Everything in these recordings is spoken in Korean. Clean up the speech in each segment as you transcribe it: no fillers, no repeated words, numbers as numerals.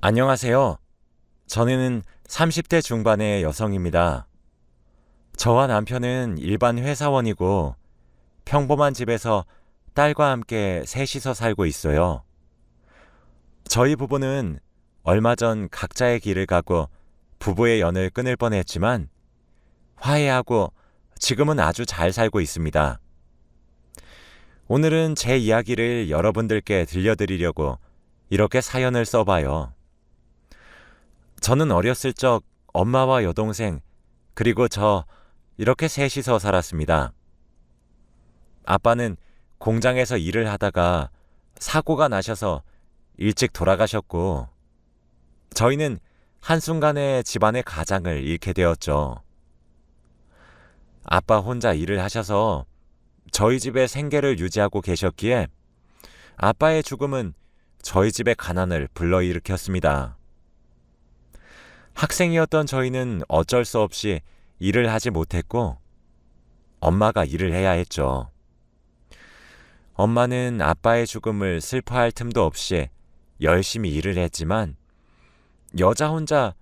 안녕하세요. 저는 30대 중반의 여성입니다. 저와 남편은 일반 회사원이고 평범한 집에서 딸과 함께 셋이서 살고 있어요. 저희 부부는 얼마 전 각자의 길을 가고 부부의 연을 끊을 뻔했지만 화해하고 지금은 아주 잘 살고 있습니다. 오늘은 제 이야기를 여러분들께 들려드리려고 이렇게 사연을 써봐요. 저는 어렸을 적 엄마와 여동생, 그리고 저 이렇게 셋이서 살았습니다. 아빠는 공장에서 일을 하다가 사고가 나셔서 일찍 돌아가셨고, 저희는 한순간에 집안의 가장을 잃게 되었죠. 아빠 혼자 일을 하셔서 저희 집의 생계를 유지하고 계셨기에 아빠의 죽음은 저희 집의 가난을 불러일으켰습니다. 학생이었던 저희는 어쩔 수 없이 일을 하지 못했고 엄마가 일을 해야 했죠. 엄마는 아빠의 죽음을 슬퍼할 틈도 없이 열심히 일을 했지만 여자 혼자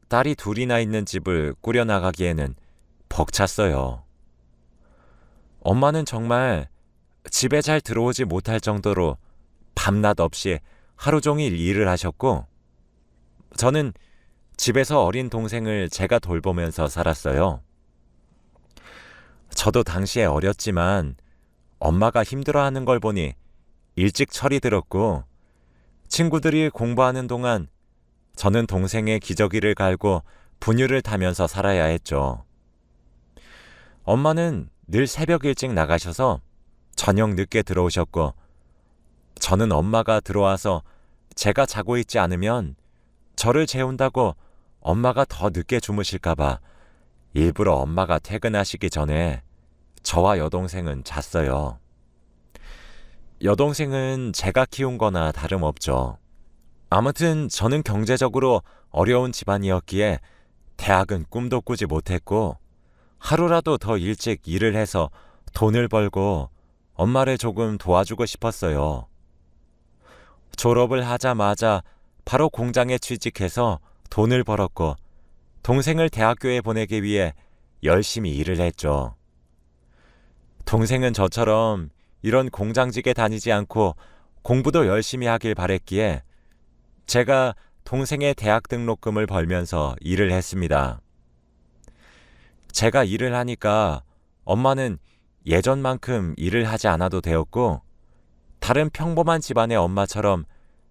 딸이 둘이나 있는 집을 꾸려나가기에는 벅찼어요. 엄마는 정말 집에 잘 들어오지 못할 정도로 밤낮 없이 하루 종일 일을 하셨고 저는 집에서 어린 동생을 제가 돌보면서 살았어요. 저도 당시에 어렸지만 엄마가 힘들어하는 걸 보니 일찍 철이 들었고 친구들이 공부하는 동안 저는 동생의 기저귀를 갈고 분유를 타면서 살아야 했죠. 엄마는 늘 새벽 일찍 나가셔서 저녁 늦게 들어오셨고 저는 엄마가 들어와서 제가 자고 있지 않으면 저를 재운다고 엄마가 더 늦게 주무실까봐 일부러 엄마가 퇴근하시기 전에 저와 여동생은 잤어요. 여동생은 제가 키운 거나 다름없죠. 아무튼 저는 경제적으로 어려운 집안이었기에 대학은 꿈도 꾸지 못했고 하루라도 더 일찍 일을 해서 돈을 벌고 엄마를 조금 도와주고 싶었어요. 졸업을 하자마자 바로 공장에 취직해서 돈을 벌었고 동생을 대학교에 보내기 위해 열심히 일을 했죠. 동생은 저처럼 이런 공장직에 다니지 않고 공부도 열심히 하길 바랬기에 제가 동생의 대학 등록금을 벌면서 일을 했습니다. 제가 일을 하니까 엄마는 예전만큼 일을 하지 않아도 되었고 다른 평범한 집안의 엄마처럼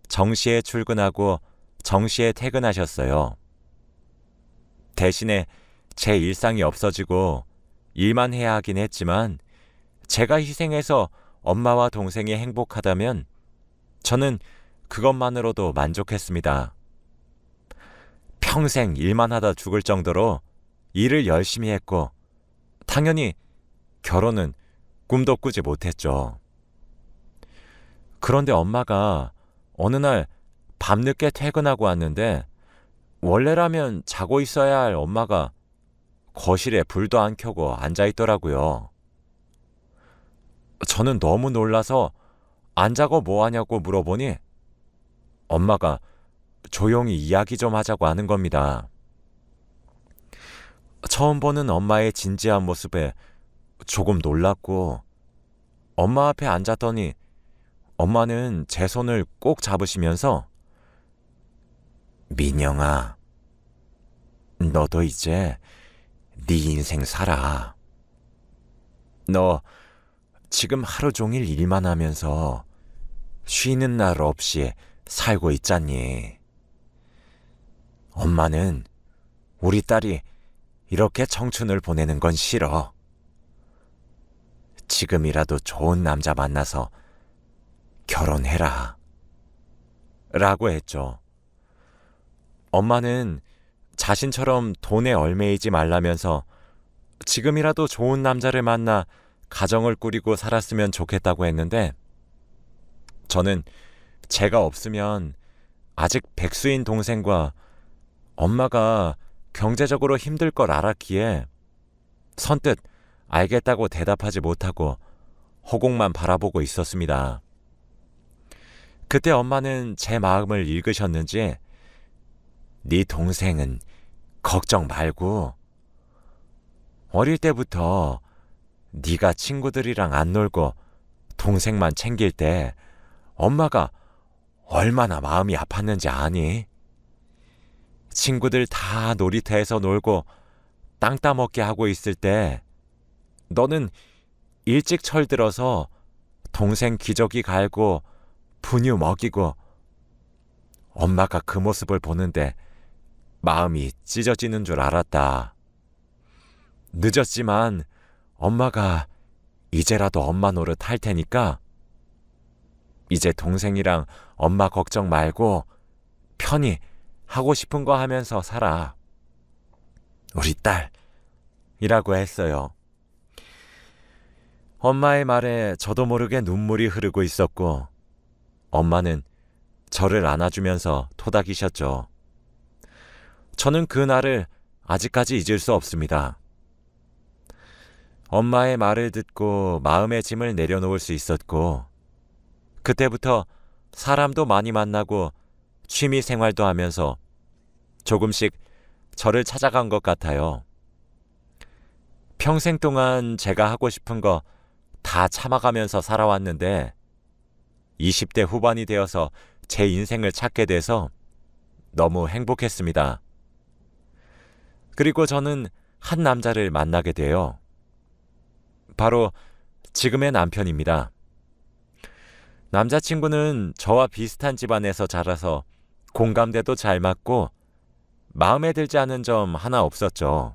정시에 출근하고 정시에 퇴근하셨어요. 대신에 제 일상이 없어지고 일만 해야 하긴 했지만 제가 희생해서 엄마와 동생이 행복하다면 저는 그것만으로도 만족했습니다. 평생 일만 하다 죽을 정도로 일을 열심히 했고 당연히 결혼은 꿈도 꾸지 못했죠. 그런데 엄마가 어느 날 밤늦게 퇴근하고 왔는데 원래라면 자고 있어야 할 엄마가 거실에 불도 안 켜고 앉아 있더라고요. 저는 너무 놀라서 안 자고 뭐 하냐고 물어보니 엄마가 조용히 이야기 좀 하자고 하는 겁니다. 처음 보는 엄마의 진지한 모습에 조금 놀랐고 엄마 앞에 앉았더니 엄마는 제 손을 꼭 잡으시면서 민영아, 너도 이제 네 인생 살아. 너 지금 하루 종일 일만 하면서 쉬는 날 없이 살고 있잖니. 엄마는 우리 딸이 이렇게 청춘을 보내는 건 싫어. 지금이라도 좋은 남자 만나서 결혼해라. 라고 했죠. 엄마는 자신처럼 돈에 얽매이지 말라면서 지금이라도 좋은 남자를 만나 가정을 꾸리고 살았으면 좋겠다고 했는데 저는 제가 없으면 아직 백수인 동생과 엄마가 경제적으로 힘들 걸 알았기에 선뜻 알겠다고 대답하지 못하고 허공만 바라보고 있었습니다. 그때 엄마는 제 마음을 읽으셨는지 네 동생은 걱정 말고 어릴 때부터 네가 친구들이랑 안 놀고 동생만 챙길 때 엄마가 얼마나 마음이 아팠는지 아니? 친구들 다 놀이터에서 놀고 땅 따먹게 하고 있을 때 너는 일찍 철들어서 동생 기저귀 갈고 분유 먹이고 엄마가 그 모습을 보는데 마음이 찢어지는 줄 알았다. 늦었지만 엄마가 이제라도 엄마 노릇 할 테니까 이제 동생이랑 엄마 걱정 말고 편히 하고 싶은 거 하면서 살아. 우리 딸이라고 했어요. 엄마의 말에 저도 모르게 눈물이 흐르고 있었고 엄마는 저를 안아주면서 토닥이셨죠. 저는 그 날을 아직까지 잊을 수 없습니다. 엄마의 말을 듣고 마음의 짐을 내려놓을 수 있었고 그때부터 사람도 많이 만나고 취미 생활도 하면서 조금씩 저를 찾아간 것 같아요. 평생 동안 제가 하고 싶은 거 다 참아가면서 살아왔는데 20대 후반이 되어서 제 인생을 찾게 돼서 너무 행복했습니다. 그리고 저는 한 남자를 만나게 돼요. 바로 지금의 남편입니다. 남자친구는 저와 비슷한 집안에서 자라서 공감대도 잘 맞고 마음에 들지 않은 점 하나 없었죠.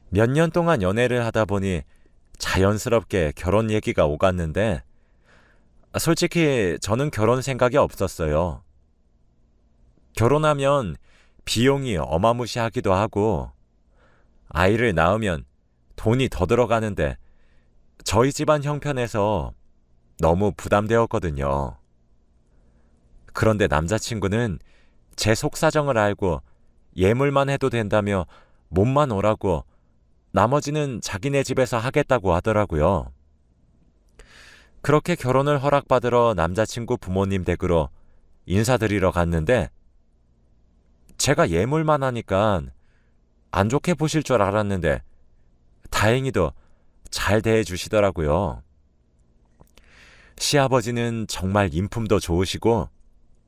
몇 년 동안 연애를 하다 보니 자연스럽게 결혼 얘기가 오갔는데 솔직히 저는 결혼 생각이 없었어요. 결혼하면 비용이 어마무시하기도 하고 아이를 낳으면 돈이 더 들어가는데 저희 집안 형편에서 너무 부담되었거든요. 그런데 남자친구는 제 속사정을 알고 예물만 해도 된다며 몸만 오라고 나머지는 자기네 집에서 하겠다고 하더라고요. 그렇게 결혼을 허락받으러 남자친구 부모님 댁으로 인사드리러 갔는데 제가 예물만 하니까 안 좋게 보실 줄 알았는데 다행히도 잘 대해주시더라고요. 시아버지는 정말 인품도 좋으시고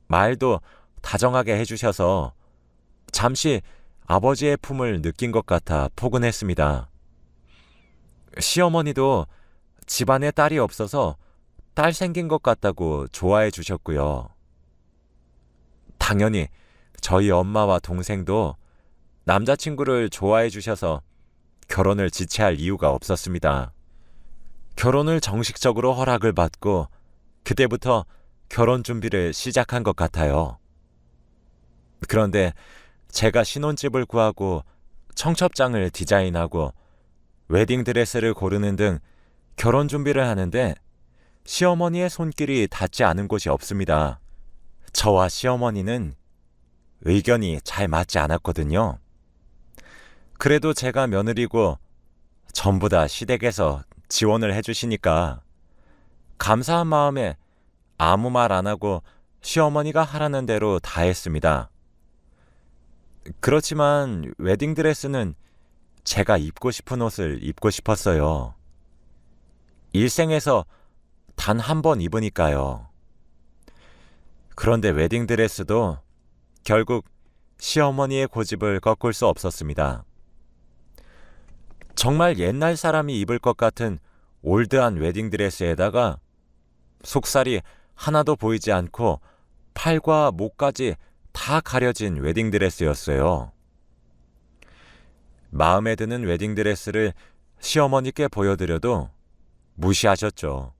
말도 다정하게 해주셔서 잠시 아버지의 품을 느낀 것 같아 포근했습니다. 시어머니도 집안에 딸이 없어서 딸 생긴 것 같다고 좋아해 주셨고요. 당연히 저희 엄마와 동생도 남자친구를 좋아해 주셔서 결혼을 지체할 이유가 없었습니다. 결혼을 정식적으로 허락을 받고 그때부터 결혼 준비를 시작한 것 같아요. 그런데 제가 신혼집을 구하고 청첩장을 디자인하고 웨딩드레스를 고르는 등 결혼 준비를 하는데 시어머니의 손길이 닿지 않은 곳이 없습니다. 저와 시어머니는 의견이 잘 맞지 않았거든요. 그래도 제가 며느리고 전부 다 시댁에서 지원을 해주시니까 감사한 마음에 아무 말 안 하고 시어머니가 하라는 대로 다 했습니다. 그렇지만 웨딩드레스는 제가 입고 싶은 옷을 입고 싶었어요. 일생에서 단 한 번 입으니까요. 그런데 웨딩드레스도 결국 시어머니의 고집을 꺾을 수 없었습니다. 정말 옛날 사람이 입을 것 같은 올드한 웨딩드레스에다가 속살이 하나도 보이지 않고 팔과 목까지 다 가려진 웨딩드레스였어요. 마음에 드는 웨딩드레스를 시어머니께 보여드려도 무시하셨죠.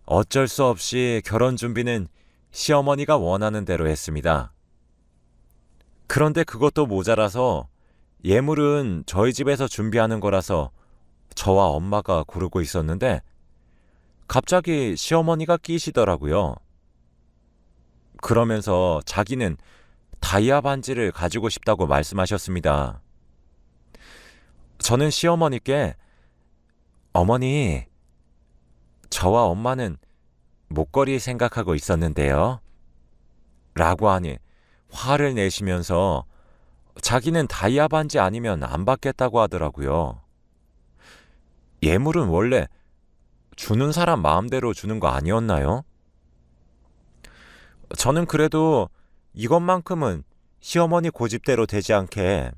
어쩔 수 없이 결혼 준비는 시어머니가 원하는 대로 했습니다. 그런데 그것도 모자라서 예물은 저희 집에서 준비하는 거라서 저와 엄마가 고르고 있었는데 갑자기 시어머니가 끼시더라고요. 그러면서 자기는 다이아 반지를 가지고 싶다고 말씀하셨습니다. 저는 시어머니께 어머니, 저와 엄마는 목걸이 생각하고 있었는데요. 라고 하니 화를 내시면서 자기는 다이아 반지 아니면 안 받겠다고 하더라고요. 예물은 원래 주는 사람 마음대로 주는 거 아니었나요? 저는 그래도 이것만큼은 시어머니 고집대로 되지 않게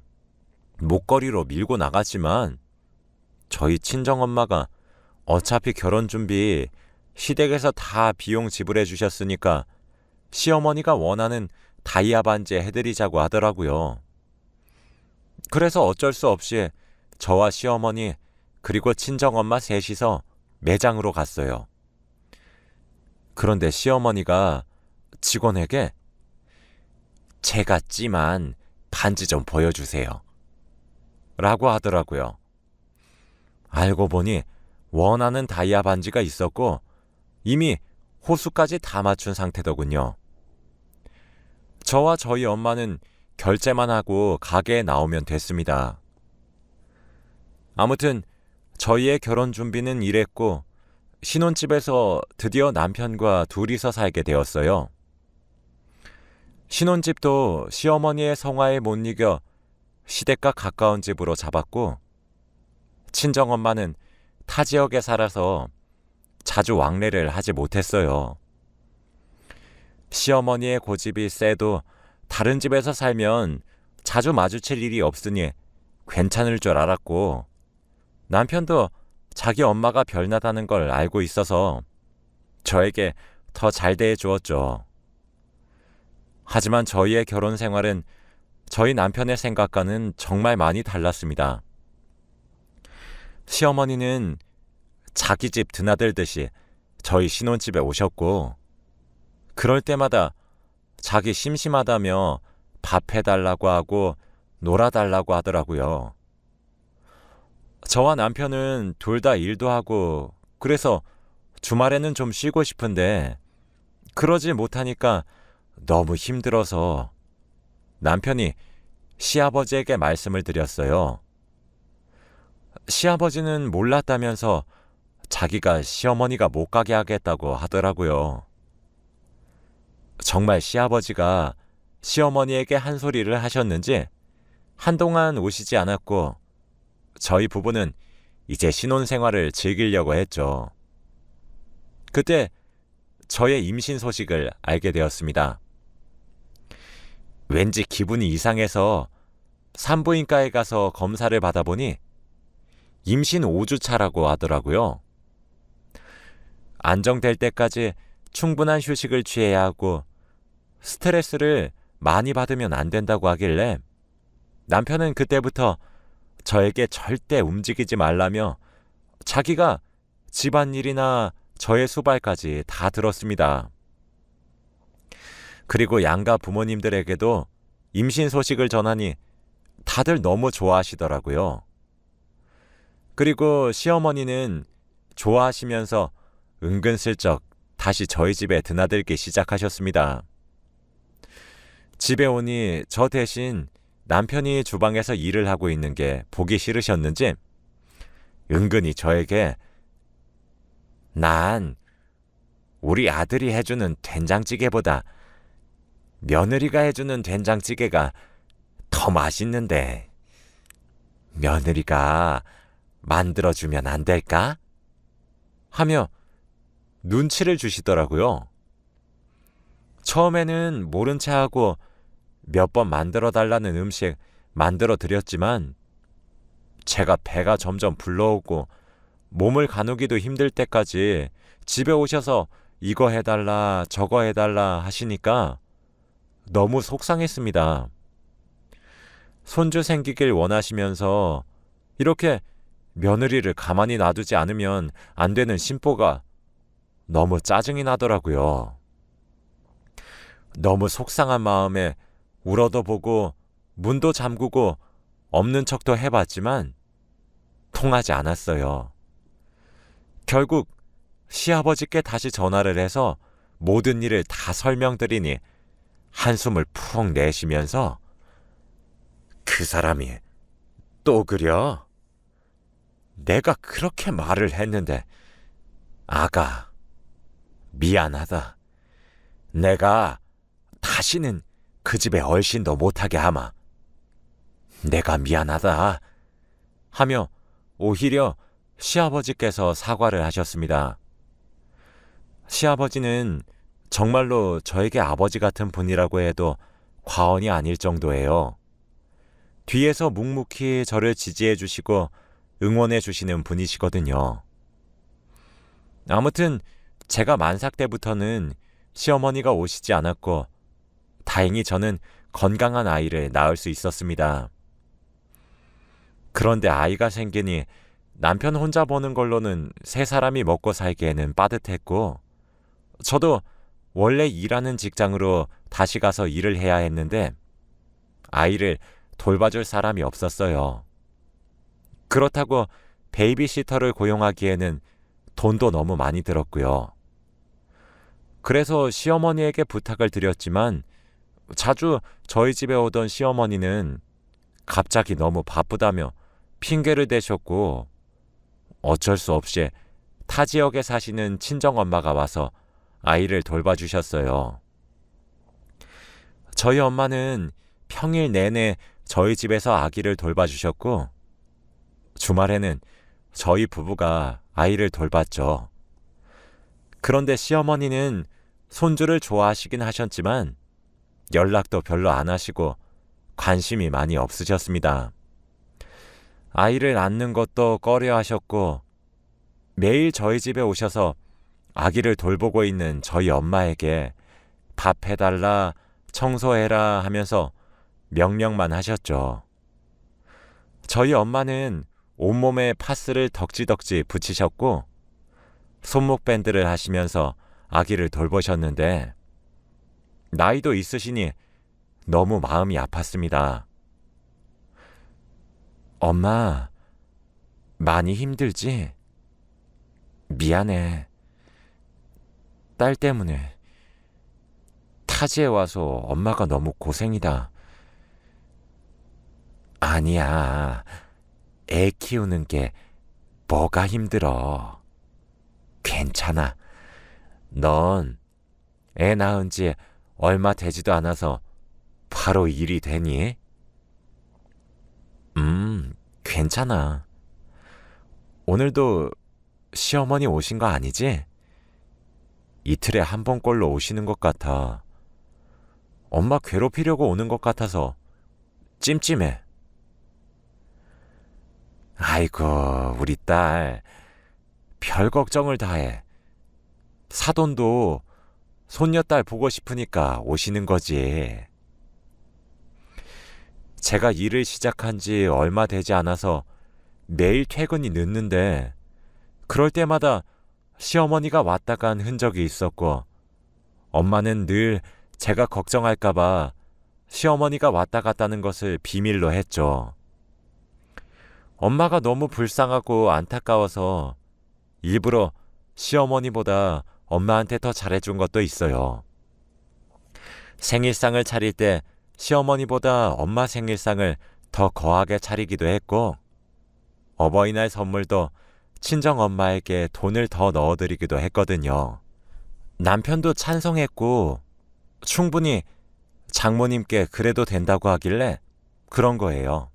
목걸이로 밀고 나갔지만 저희 친정엄마가 어차피 결혼 준비 시댁에서 다 비용 지불해 주셨으니까 시어머니가 원하는 다이아 반지 해드리자고 하더라고요. 그래서 어쩔 수 없이 저와 시어머니 그리고 친정엄마 셋이서 매장으로 갔어요. 그런데 시어머니가 직원에게 제가 찜한 반지 좀 보여주세요 라고 하더라고요. 알고 보니 원하는 다이아 반지가 있었고 이미 호수까지 다 맞춘 상태더군요. 저와 저희 엄마는 결제만 하고 가게에 나오면 됐습니다. 아무튼 저희의 결혼 준비는 이랬고 신혼집에서 드디어 남편과 둘이서 살게 되었어요. 신혼집도 시어머니의 성화에 못 이겨 시댁과 가까운 집으로 잡았고 친정엄마는 타 지역에 살아서 자주 왕래를 하지 못했어요. 시어머니의 고집이 세도 다른 집에서 살면 자주 마주칠 일이 없으니 괜찮을 줄 알았고 남편도 자기 엄마가 별나다는 걸 알고 있어서 저에게 더 잘 대해 주었죠. 하지만 저희의 결혼 생활은 저희 남편의 생각과는 정말 많이 달랐습니다. 시어머니는 자기 집 드나들듯이 저희 신혼집에 오셨고 그럴 때마다 자기 심심하다며 밥 해달라고 하고 놀아달라고 하더라고요. 저와 남편은 둘 다 일도 하고 그래서 주말에는 좀 쉬고 싶은데 그러지 못하니까 너무 힘들어서 남편이 시아버지에게 말씀을 드렸어요. 시아버지는 몰랐다면서 자기가 시어머니가 못 가게 하겠다고 하더라고요. 정말 시아버지가 시어머니에게 한 소리를 하셨는지 한동안 오시지 않았고 저희 부부는 이제 신혼생활을 즐기려고 했죠. 그때 저의 임신 소식을 알게 되었습니다. 왠지 기분이 이상해서 산부인과에 가서 검사를 받아보니 임신 5주 차라고 하더라고요. 안정될 때까지 충분한 휴식을 취해야 하고 스트레스를 많이 받으면 안 된다고 하길래 남편은 그때부터 저에게 절대 움직이지 말라며 자기가 집안일이나 저의 수발까지 다 들었습니다. 그리고 양가 부모님들에게도 임신 소식을 전하니 다들 너무 좋아하시더라고요. 그리고 시어머니는 좋아하시면서 은근슬쩍 다시 저희 집에 드나들기 시작하셨습니다. 집에 오니 저 대신 남편이 주방에서 일을 하고 있는 게 보기 싫으셨는지 은근히 저에게 난 우리 아들이 해주는 된장찌개보다 며느리가 해주는 된장찌개가 더 맛있는데 며느리가 만들어주면 안 될까? 하며 눈치를 주시더라고요. 처음에는 모른 체 하고 몇 번 만들어 달라는 음식 만들어 드렸지만 제가 배가 점점 불러오고 몸을 가누기도 힘들 때까지 집에 오셔서 이거 해달라 저거 해달라 하시니까 너무 속상했습니다. 손주 생기길 원하시면서 이렇게 며느리를 가만히 놔두지 않으면 안 되는 신보가 너무 짜증이 나더라고요. 너무 속상한 마음에 울어도 보고 문도 잠그고 없는 척도 해봤지만 통하지 않았어요. 결국 시아버지께 다시 전화를 해서 모든 일을 다 설명드리니 한숨을 푹 내쉬면서 그 사람이 또 그려? 내가 그렇게 말을 했는데 아가 미안하다. 내가 다시는 그 집에 얼씬도 못하게 하마. 내가 미안하다. 하며 오히려 시아버지께서 사과를 하셨습니다. 시아버지는 정말로 저에게 아버지 같은 분이라고 해도 과언이 아닐 정도예요. 뒤에서 묵묵히 저를 지지해 주시고 응원해 주시는 분이시거든요. 아무튼 제가 만삭 때부터는 시어머니가 오시지 않았고 다행히 저는 건강한 아이를 낳을 수 있었습니다. 그런데 아이가 생기니 남편 혼자 버는 걸로는 세 사람이 먹고 살기에는 빠듯했고 저도 원래 일하는 직장으로 다시 가서 일을 해야 했는데 아이를 돌봐줄 사람이 없었어요. 그렇다고 베이비시터를 고용하기에는 돈도 너무 많이 들었고요. 그래서 시어머니에게 부탁을 드렸지만 자주 저희 집에 오던 시어머니는 갑자기 너무 바쁘다며 핑계를 대셨고 어쩔 수 없이 타 지역에 사시는 친정엄마가 와서 아이를 돌봐주셨어요. 저희 엄마는 평일 내내 저희 집에서 아기를 돌봐주셨고 주말에는 저희 부부가 아이를 돌봤죠. 그런데 시어머니는 손주를 좋아하시긴 하셨지만 연락도 별로 안 하시고 관심이 많이 없으셨습니다. 아이를 낳는 것도 꺼려 하셨고 매일 저희 집에 오셔서 아기를 돌보고 있는 저희 엄마에게 밥 해달라, 청소해라 하면서 명령만 하셨죠. 저희 엄마는 온몸에 파스를 덕지덕지 붙이셨고 손목밴드를 하시면서 아기를 돌보셨는데 나이도 있으시니 너무 마음이 아팠습니다. 엄마, 많이 힘들지? 미안해. 딸 때문에 타지에 와서 엄마가 너무 고생이다. 아니야. 애 키우는 게 뭐가 힘들어. 괜찮아. 넌 애 낳은 지 얼마 되지도 않아서 바로 일이 되니? 괜찮아. 오늘도 시어머니 오신 거 아니지? 이틀에 한 번꼴로 오시는 것 같아. 엄마 괴롭히려고 오는 것 같아서 찜찜해. 아이고, 우리 딸 별 걱정을 다 해. 사돈도 손녀딸 보고 싶으니까 오시는 거지. 제가 일을 시작한 지 얼마 되지 않아서 매일 퇴근이 늦는데 그럴 때마다 시어머니가 왔다 간 흔적이 있었고 엄마는 늘 제가 걱정할까봐 시어머니가 왔다 갔다는 것을 비밀로 했죠. 엄마가 너무 불쌍하고 안타까워서 일부러 시어머니보다 엄마한테 더 잘해준 것도 있어요. 생일상을 차릴 때 시어머니보다 엄마 생일상을 더 거하게 차리기도 했고 어버이날 선물도 친정엄마에게 돈을 더 넣어드리기도 했거든요. 남편도 찬성했고 충분히 장모님께 그래도 된다고 하길래 그런 거예요.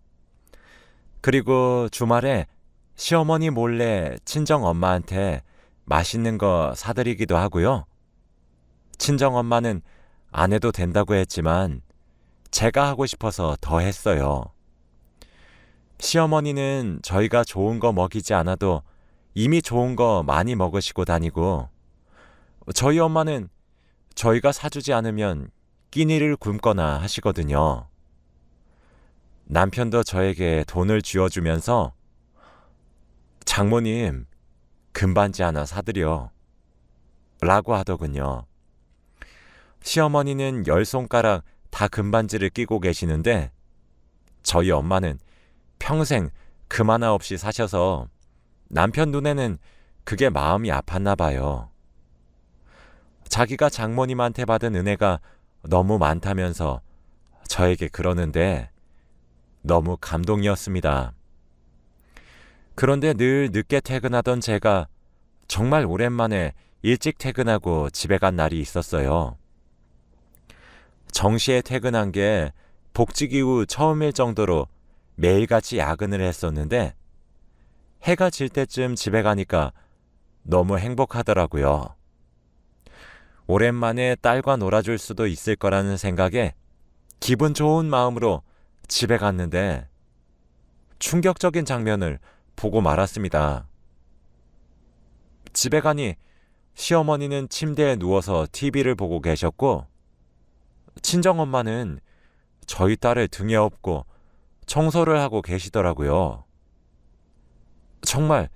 그리고 주말에 시어머니 몰래 친정엄마한테 맛있는 거 사드리기도 하고요. 친정엄마는 안 해도 된다고 했지만 제가 하고 싶어서 더 했어요. 시어머니는 저희가 좋은 거 먹이지 않아도 이미 좋은 거 많이 먹으시고 다니고 저희 엄마는 저희가 사주지 않으면 끼니를 굶거나 하시거든요. 남편도 저에게 돈을 쥐어주면서 장모님 금반지 하나 사드려 라고 하더군요. 시어머니는 10손가락 다 금반지를 끼고 계시는데 저희 엄마는 평생 금 하나 없이 사셔서 남편 눈에는 그게 마음이 아팠나 봐요. 자기가 장모님한테 받은 은혜가 너무 많다면서 저에게 그러는데 너무 감동이었습니다. 그런데 늘 늦게 퇴근하던 제가 정말 오랜만에 일찍 퇴근하고 집에 간 날이 있었어요. 정시에 퇴근한 게 복직 이후 처음일 정도로 매일같이 야근을 했었는데 해가 질 때쯤 집에 가니까 너무 행복하더라고요. 오랜만에 딸과 놀아줄 수도 있을 거라는 생각에 기분 좋은 마음으로 집에 갔는데 충격적인 장면을 보고 말았습니다. 집에 가니 시어머니는 침대에 누워서 TV를 보고 계셨고 친정엄마는 저희 딸을 등에 업고 청소를 하고 계시더라고요. 정말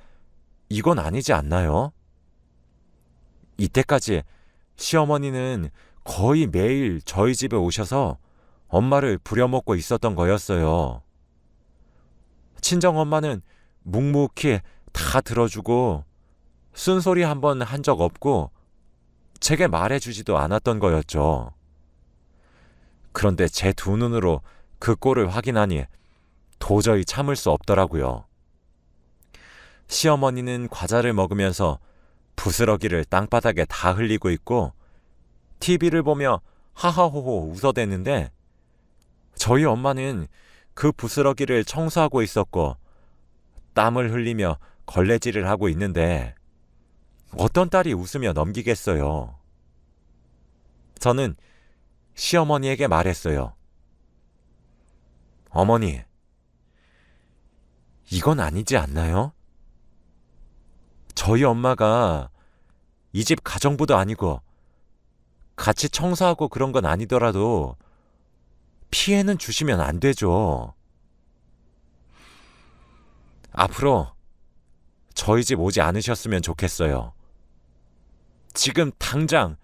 이건 아니지 않나요? 이때까지 시어머니는 거의 매일 저희 집에 오셔서 엄마를 부려먹고 있었던 거였어요. 친정엄마는 묵묵히 다 들어주고 쓴소리 한 번 한 적 없고 제게 말해주지도 않았던 거였죠. 그런데 제 두 눈으로 그 꼴을 확인하니 도저히 참을 수 없더라고요. 시어머니는 과자를 먹으면서 부스러기를 땅바닥에 다 흘리고 있고 TV를 보며 하하호호 웃어대는데 저희 엄마는 그 부스러기를 청소하고 있었고 땀을 흘리며 걸레질을 하고 있는데 어떤 딸이 웃으며 넘기겠어요. 저는 시어머니에게 말했어요. 어머니, 이건 아니지 않나요? 저희 엄마가 이 집 가정부도 아니고 같이 청소하고 그런 건 아니더라도 피해는 주시면 안 되죠. 앞으로 저희 집 오지 않으셨으면 좋겠어요. 지금 당장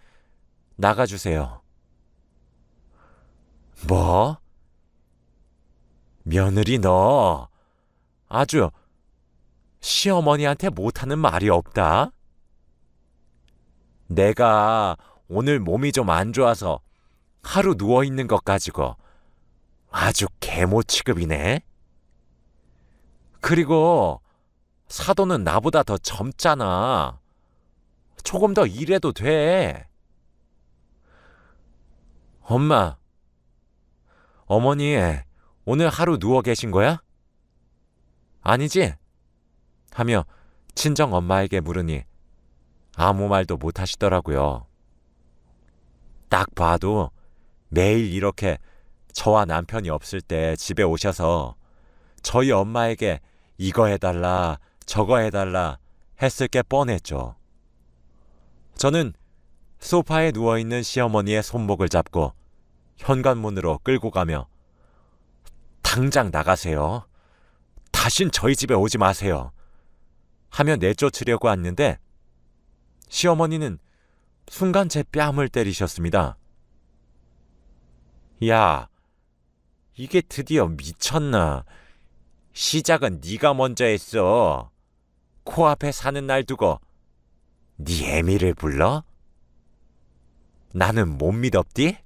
나가주세요. 뭐? 며느리 너 아주 시어머니한테 못하는 말이 없다? 내가 오늘 몸이 좀 안 좋아서 하루 누워있는 것 가지고 아주 계모 취급이네. 그리고 사도는 나보다 더 젊잖아. 조금 더 일해도 돼. 엄마, 어머니 오늘 하루 누워 계신 거야? 아니지? 하며 친정엄마에게 물으니 아무 말도 못 하시더라고요. 딱 봐도 매일 이렇게 저와 남편이 없을 때 집에 오셔서 저희 엄마에게 이거 해달라 저거 해달라 했을 게 뻔했죠. 저는 소파에 누워있는 시어머니의 손목을 잡고 현관문으로 끌고 가며 당장 나가세요. 다신 저희 집에 오지 마세요. 하며 내쫓으려고 했는데 시어머니는 순간 제 뺨을 때리셨습니다. 야, 이게 드디어 미쳤나? 시작은 네가 먼저 했어. 코앞에 사는 날 두고 네 애미를 불러? 나는 못 믿었디?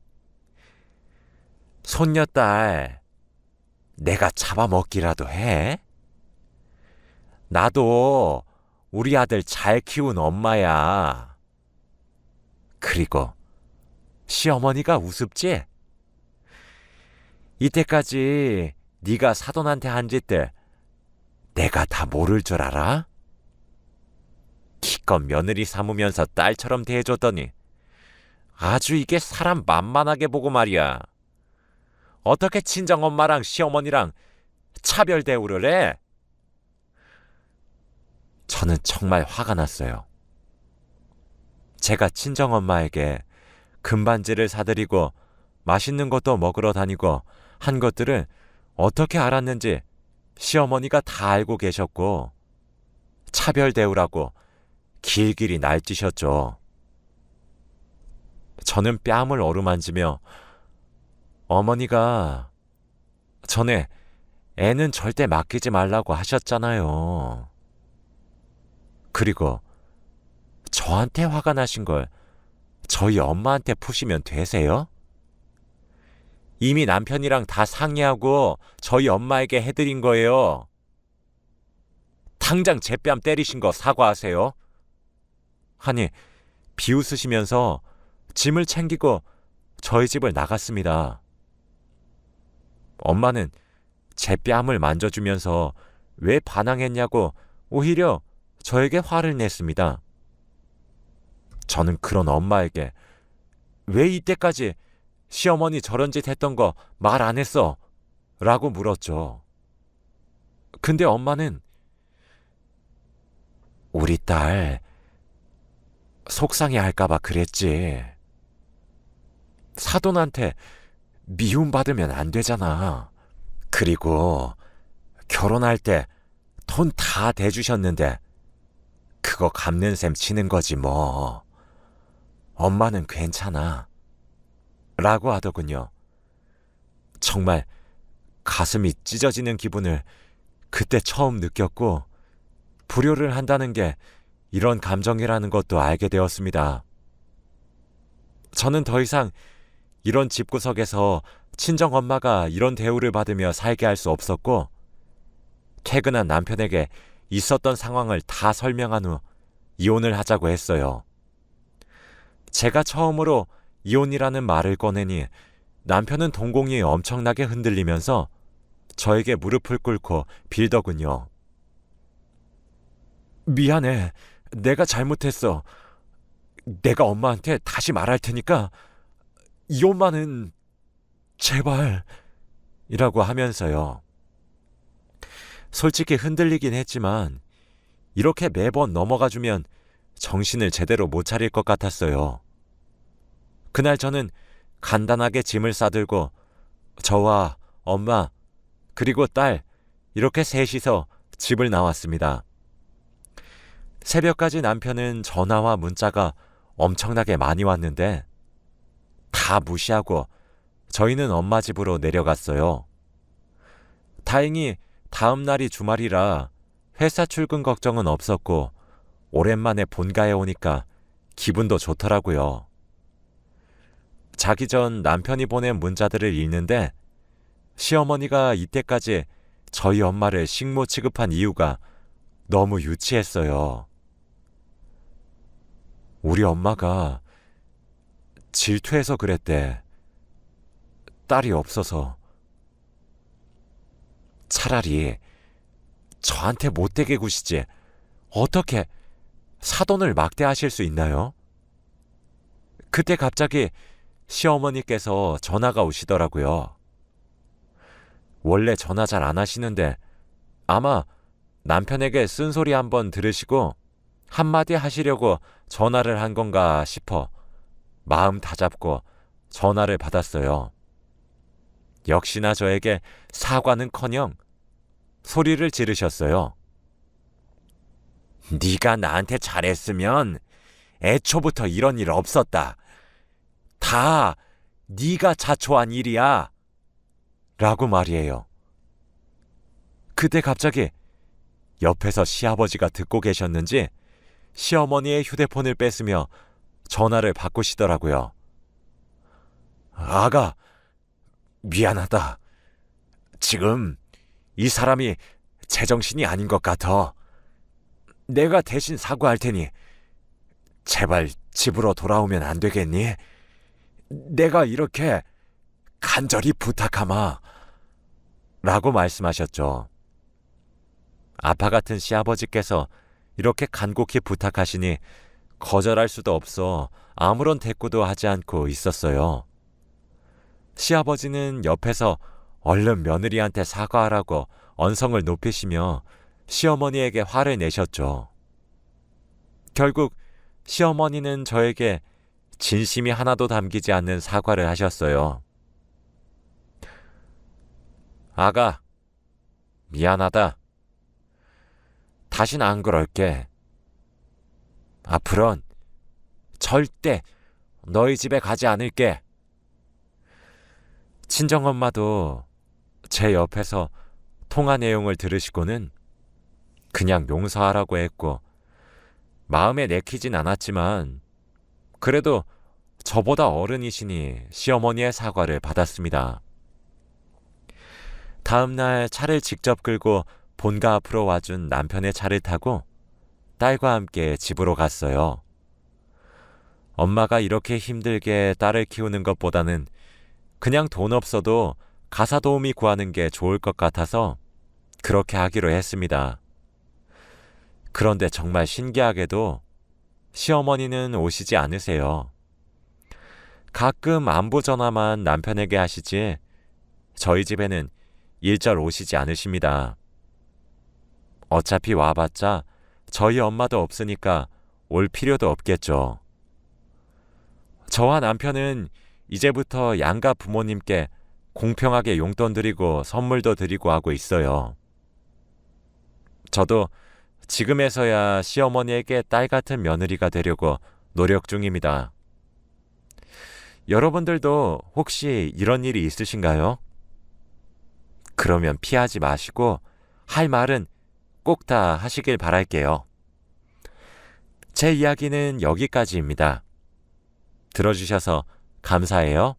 손녀딸 내가 잡아먹기라도 해? 나도 우리 아들 잘 키운 엄마야. 그리고 시어머니가 우습지? 이때까지 네가 사돈한테 한 짓들 내가 다 모를 줄 알아? 기껏 며느리 삼으면서 딸처럼 대해줬더니 아주 이게 사람 만만하게 보고 말이야. 어떻게 친정엄마랑 시어머니랑 차별 대우를 해? 저는 정말 화가 났어요. 제가 친정엄마에게 금반지를 사드리고 맛있는 것도 먹으러 다니고 한 것들을 어떻게 알았는지 시어머니가 다 알고 계셨고 차별 대우라고 길길이 날뛰셨죠. 저는 뺨을 어루만지며 어머니가 전에 애는 절대 맡기지 말라고 하셨잖아요. 그리고 저한테 화가 나신 걸 저희 엄마한테 푸시면 되세요? 이미 남편이랑 다 상의하고 저희 엄마에게 해드린 거예요. 당장 제 뺨 때리신 거 사과하세요. 하니 비웃으시면서 짐을 챙기고 저희 집을 나갔습니다. 엄마는 제 뺨을 만져주면서 왜 반항했냐고 오히려 저에게 화를 냈습니다. 저는 그런 엄마에게 왜 이때까지 시어머니 저런 짓 했던 거 말 안 했어? 라고 물었죠. 근데 엄마는 우리 딸 속상해 할까봐 그랬지. 사돈한테 미움받으면 안 되잖아. 그리고 결혼할 때 돈 다 대주셨는데 그거 갚는 셈 치는 거지 뭐. 엄마는 괜찮아. 라고 하더군요. 정말 가슴이 찢어지는 기분을 그때 처음 느꼈고 불효를 한다는 게 이런 감정이라는 것도 알게 되었습니다. 저는 더 이상 이런 집구석에서 친정엄마가 이런 대우를 받으며 살게 할 수 없었고 퇴근한 남편에게 있었던 상황을 다 설명한 후 이혼을 하자고 했어요. 제가 처음으로 이혼이라는 말을 꺼내니 남편은 동공이 엄청나게 흔들리면서 저에게 무릎을 꿇고 빌더군요. 미안해. 내가 잘못했어. 내가 엄마한테 다시 말할 테니까 이혼만은 제발 이라고 하면서요. 솔직히 흔들리긴 했지만 이렇게 매번 넘어가주면 정신을 제대로 못 차릴 것 같았어요. 그날 저는 간단하게 짐을 싸들고 저와 엄마 그리고 딸 이렇게 셋이서 집을 나왔습니다. 새벽까지 남편은 전화와 문자가 엄청나게 많이 왔는데 다 무시하고 저희는 엄마 집으로 내려갔어요. 다행히 다음 날이 주말이라 회사 출근 걱정은 없었고 오랜만에 본가에 오니까 기분도 좋더라고요. 자기 전 남편이 보낸 문자들을 읽는데 시어머니가 이때까지 저희 엄마를 식모 취급한 이유가 너무 유치했어요. 우리 엄마가 질투해서 그랬대. 딸이 없어서. 차라리 저한테 못되게 구시지 어떻게 사돈을 막대하실 수 있나요? 그때 갑자기 시어머니께서 전화가 오시더라고요. 원래 전화 잘 안 하시는데 아마 남편에게 쓴소리 한번 들으시고 한마디 하시려고 전화를 한 건가 싶어 마음 다잡고 전화를 받았어요. 역시나 저에게 사과는커녕 소리를 지르셨어요. 네가 나한테 잘했으면 애초부터 이런 일 없었다. 다 네가 자초한 일이야. 라고 말이에요. 그때 갑자기 옆에서 시아버지가 듣고 계셨는지 시어머니의 휴대폰을 뺏으며 전화를 바꾸시더라고요. 아가, 미안하다. 지금 이 사람이 제정신이 아닌 것 같아. 내가 대신 사과할 테니 제발 집으로 돌아오면 안 되겠니? 내가 이렇게 간절히 부탁하마. 라고 말씀하셨죠. 아빠 같은 시아버지께서 이렇게 간곡히 부탁하시니 거절할 수도 없어 아무런 대꾸도 하지 않고 있었어요. 시아버지는 옆에서 얼른 며느리한테 사과하라고 언성을 높이시며 시어머니에게 화를 내셨죠. 결국 시어머니는 저에게 진심이 하나도 담기지 않는 사과를 하셨어요. 아가, 미안하다. 다신 안 그럴게. 앞으론 절대 너희 집에 가지 않을게. 친정엄마도 제 옆에서 통화 내용을 들으시고는 그냥 용서하라고 했고 마음에 내키진 않았지만 그래도 저보다 어른이시니 시어머니의 사과를 받았습니다. 다음 날 차를 직접 끌고 본가 앞으로 와준 남편의 차를 타고 딸과 함께 집으로 갔어요. 엄마가 이렇게 힘들게 딸을 키우는 것보다는 그냥 돈 없어도 가사 도우미 구하는 게 좋을 것 같아서 그렇게 하기로 했습니다. 그런데 정말 신기하게도 시어머니는 오시지 않으세요. 가끔 안부 전화만 남편에게 하시지 저희 집에는 일절 오시지 않으십니다. 어차피 와봤자 저희 엄마도 없으니까 올 필요도 없겠죠. 저와 남편은 이제부터 양가 부모님께 공평하게 용돈 드리고 선물도 드리고 하고 있어요. 저도 지금에서야 시어머니에게 딸 같은 며느리가 되려고 노력 중입니다. 여러분들도 혹시 이런 일이 있으신가요? 그러면 피하지 마시고 할 말은 꼭 다 하시길 바랄게요. 제 이야기는 여기까지입니다. 들어주셔서 감사해요.